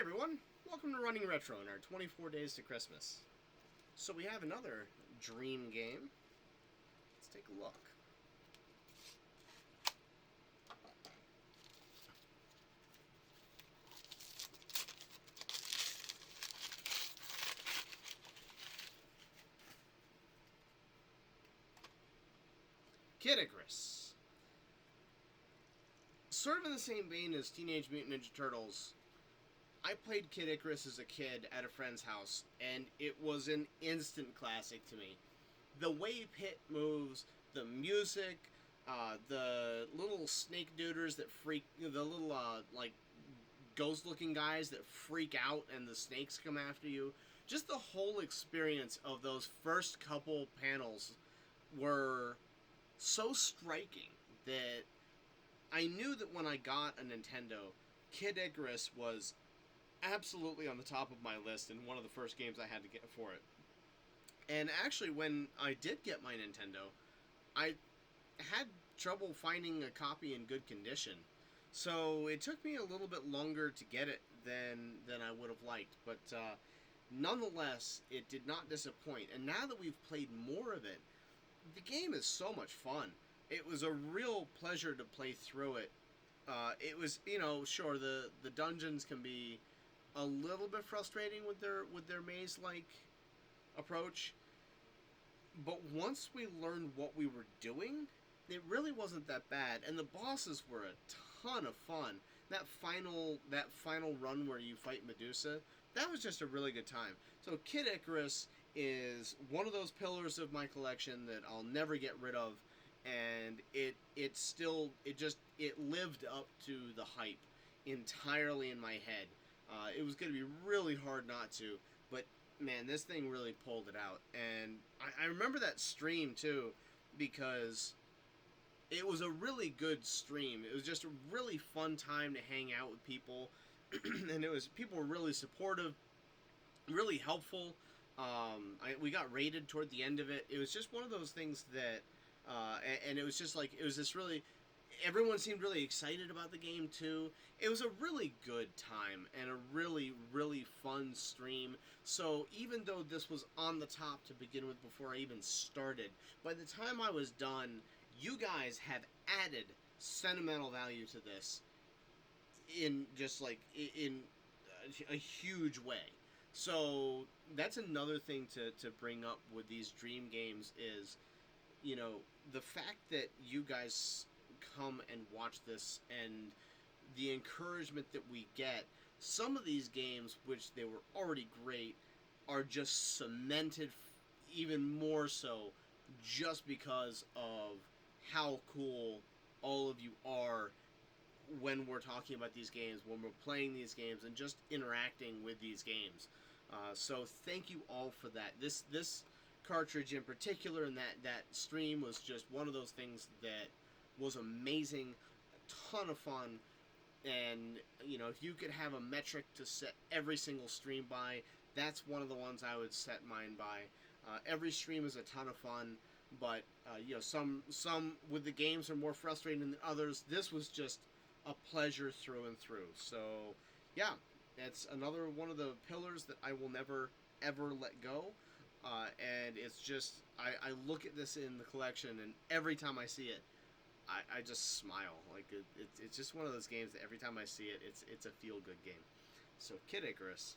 Hey everyone, welcome to Running Retro in our 24 Days to Christmas. So we have another dream game. Let's take a look. Kid Icarus. Sort of in the same vein as Teenage Mutant Ninja Turtles, I played Kid Icarus as a kid at a friend's house, and it was an instant classic to me. The way Pit moves, the music, the little snake duders that freak, the little, ghost-looking guys that freak out and the snakes come after you. Just the whole experience of those first couple panels were so striking that I knew that when I got a Nintendo, Kid Icarus was absolutely on the top of my list and one of the first games I had to get for it. And actually, when I did get my Nintendo, I had trouble finding a copy in good condition. So it took me a little bit longer to get it than I would have liked. But nonetheless, it did not disappoint. And now that we've played more of it, the game is so much fun. It was a real pleasure to play through it. It was, sure, the dungeons can be a little bit frustrating with their maze-like approach, but once we learned what we were doing, it really wasn't that bad, and the bosses were a ton of fun. That final run where you fight Medusa, that was just a really good time. So Kid Icarus is one of those pillars of my collection that I'll never get rid of, and it lived up to the hype entirely in my head. It was going to be really hard not to, but man, this thing really pulled it out. And I remember that stream too, because it was a really good stream. It was just a really fun time to hang out with people, and people were really supportive, really helpful. We got rated toward the end of it. It was just one of those things that, and it was just like, it was this really, everyone seemed really excited about the game too. It was a really good time and a really, really fun stream. So even though this was on the top to begin with before I even started, by the time I was done, you guys have added sentimental value to this in just like in a huge way. So that's another thing to bring up with these dream games is, the fact that you guys come and watch this and the encouragement that we get. Some of these games, which they were already great, are just cemented even more so just because of how cool all of you are when we're talking about these games, when we're playing these games, and just interacting with these games. So thank you all for that. This cartridge in particular and that stream was just one of those things that was amazing, a ton of fun, and if you could have a metric to set every single stream by, that's one of the ones I would set mine by. Every stream is a ton of fun, but some with the games are more frustrating than others. This was just a pleasure through and through. So yeah, it's another one of the pillars that I will never ever let go. And it's just I look at this in the collection, and every time I see it, I just smile. Like it's just one of those games that every time I see it, it's a feel-good game. So Kid Icarus.